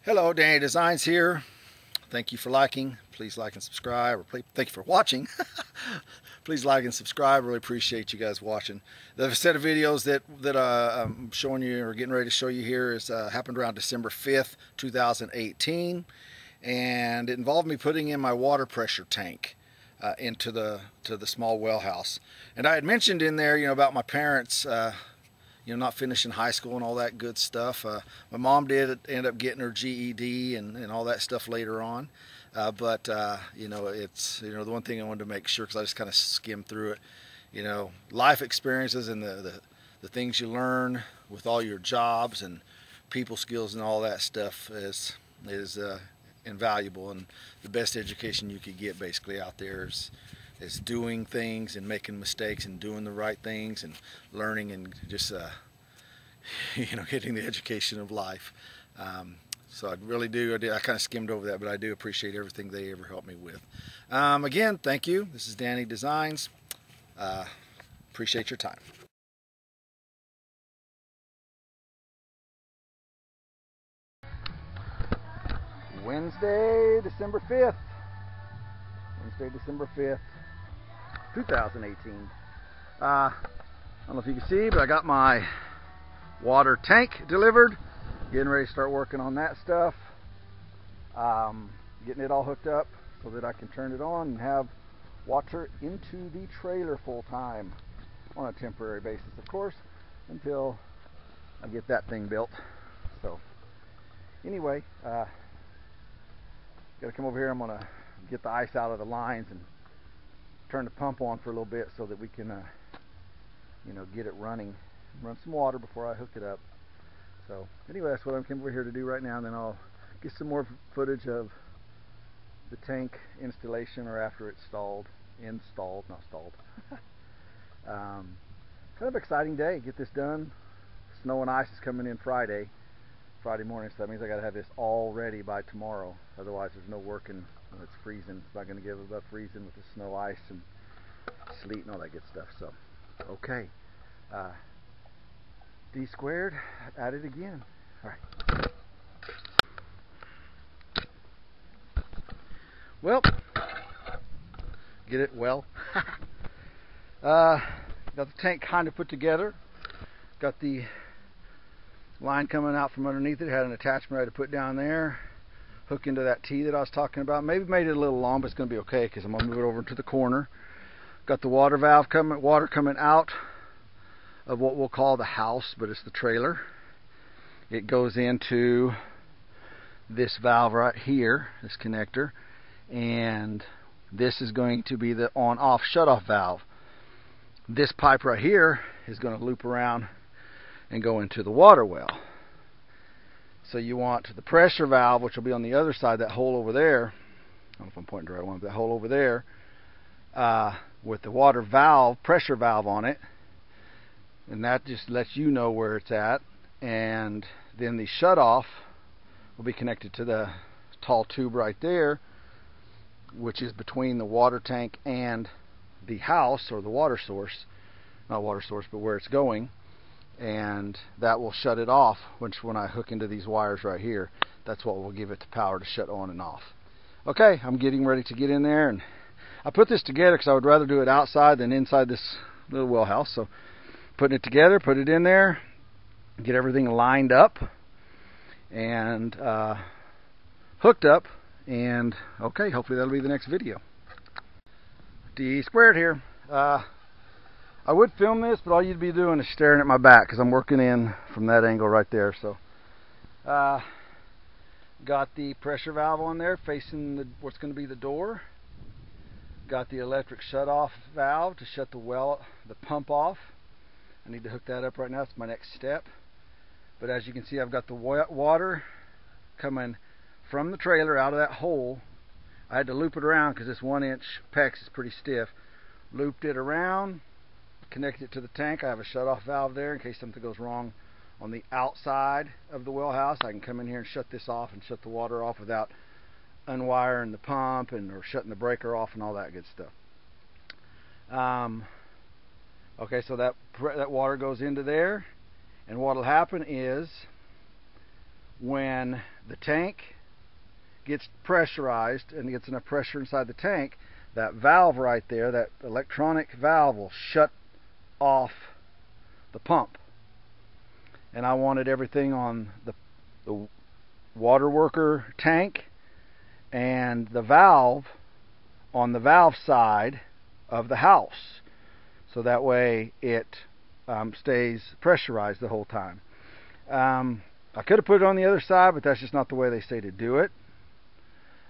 Hello, Danny Designs here. Thank you for liking. Please like and subscribe. Or thank you for watching. Please like and subscribe. Really appreciate you guys watching. The set of videos that I'm showing you or getting ready to show you here is happened around December 5th, 2018, and it involved me putting in my water pressure tank into the small well house. And I had mentioned in there, about my parents. Not finishing high school and all that good stuff. My mom did end up getting her GED and all that stuff later on. But it's, the one thing I wanted to make sure, because I just kind of skimmed through it, life experiences and the things you learn with all your jobs and people skills and all that stuff is invaluable, and the best education you could get basically out there is doing things and making mistakes and doing the right things and learning and just getting the education of life. So I really do. I kind of skimmed over that, but I do appreciate everything they ever helped me with. Again, thank you. This is Danny Designs. Appreciate your time. Wednesday, December 5th. Wednesday, December 5th. 2018. I don't know if you can see, but I got my water tank delivered. Getting ready to start working on that stuff. Getting it all hooked up so that I can turn it on and have water into the trailer full time on a temporary basis, of course, until I get that thing built. So anyway, got to come over here. I'm going to get the ice out of the lines and turn the pump on for a little bit so that we can get it running, run some water before I hook it up. So anyway, that's what I'm coming over here to do right now, and then I'll get some more footage of the tank installation, or after it's installed, not stalled. Kind of exciting day. Get this done. Snow and ice is coming in Friday morning, so that means I got to have this all ready by tomorrow. Otherwise there's no working when it's freezing. It's not going to give above freezing with the snow, ice, and sleet and all that good stuff. So okay, D squared at it again. All right. Well, get it well. Got the tank kind of put together. Got the line coming out from underneath it. Had an attachment I had to put down there, hook into that T that I was talking about. Maybe made it a little long, but it's going to be okay because I'm going to move it over into the corner. Got the water valve water coming out of what we'll call the house, but it's the trailer. It goes into this valve right here, this connector, and this is going to be the on-off shut-off valve. This pipe right here is going to loop around and go into the water well. So you want the pressure valve, which will be on the other side, that hole over there. I don't know if I'm pointing to the right one, but that hole over there, with the water valve, pressure valve on it, and that just lets you know where it's at. And then the shut-off will be connected to the tall tube right there, which is between the water tank and the house, or the water source. Not water source, but where it's going. And that will shut it off, which when I hook into these wires right here, that's what will give it the power to shut on and off. Okay, I'm getting ready to get in there, and I put this together because I would rather do it outside than inside this little well house. So putting it together, put it in there, get everything lined up and hooked up, and okay, hopefully that'll be the next video. D squared here. I would film this, but all you'd be doing is staring at my back because I'm working in from that angle right there. So got the pressure valve on there facing what's going to be the door. Got the electric shut-off valve to shut the pump off. I need to hook that up right now. It's my next step. But as you can see, I've got the water coming from the trailer out of that hole. I had to loop it around because this 1-inch PEX is pretty stiff. Looped it around, connected it to the tank. I have a shut-off valve there in case something goes wrong on the outside of the well house. I can come in here and shut this off and shut the water off without unwiring the pump or shutting the breaker off and all that good stuff. Okay, so that water goes into there, and what will happen is when the tank gets pressurized and gets enough pressure inside the tank, that valve right there, that electronic valve, will shut off the pump. And I wanted everything on the water worker tank and the valve on the valve side of the house, so that way it stays pressurized the whole time. I could have put it on the other side, but that's just not the way they say to do it.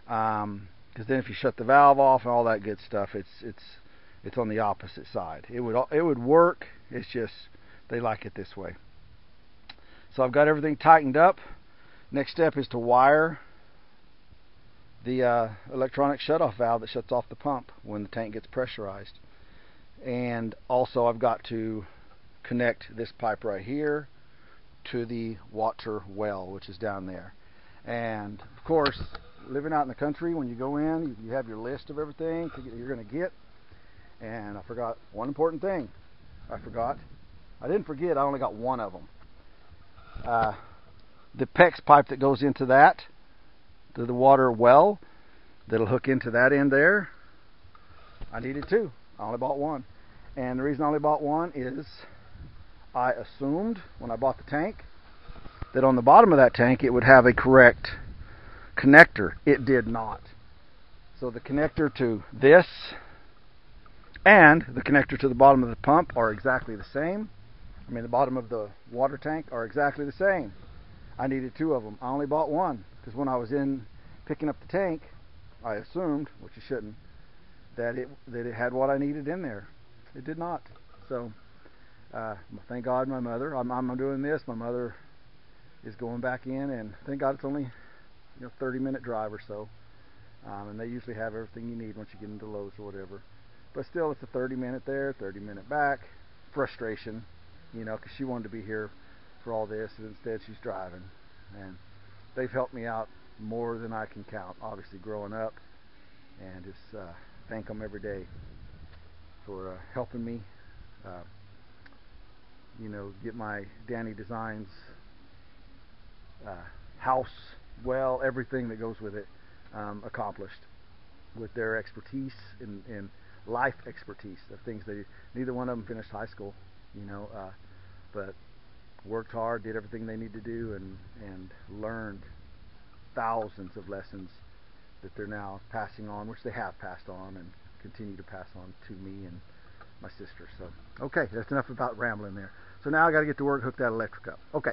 Because then if you shut the valve off and all that good stuff, it's on the opposite side. It would work. It's just they like it this way. So I've got everything tightened up. Next step is to wire the electronic shutoff valve that shuts off the pump when the tank gets pressurized. And also I've got to connect this pipe right here to the water well, which is down there. And of course, living out in the country, when you go in, you have your list of everything you're going to get. And I forgot one important thing. I didn't forget, I only got one of them. The PEX pipe that goes into that, to the water well, that'll hook into that end there. I needed two. I only bought one. And the reason I only bought one is I assumed when I bought the tank that on the bottom of that tank it would have a correct connector. It did not. So the connector to this and the connector to the bottom of the pump are exactly the same. I mean, the bottom of the water tank are exactly the same. I needed two of them. I only bought one because when I was in picking up the tank, I assumed, which you shouldn't, that it had what I needed in there. It did not. So thank God my mother, I'm doing this, my mother is going back in, and thank God it's only 30-minute drive or so, and they usually have everything you need once you get into Lowe's or whatever. But still, it's a 30-minute there, 30-minute back. Frustration, because she wanted to be here for all this, and instead she's driving. And they've helped me out more than I can count, obviously, growing up, and just thank them every day for helping me get my Danny Designs house, well, everything that goes with it, accomplished with their expertise in life expertise of things they do. Neither one of them finished high school, but worked hard, did everything they need to do, and learned thousands of lessons that they're now passing on, which they have passed on and continue to pass on to me and my sister. So, okay, that's enough about rambling there. So now I got to get to work, hook that electric up. Okay.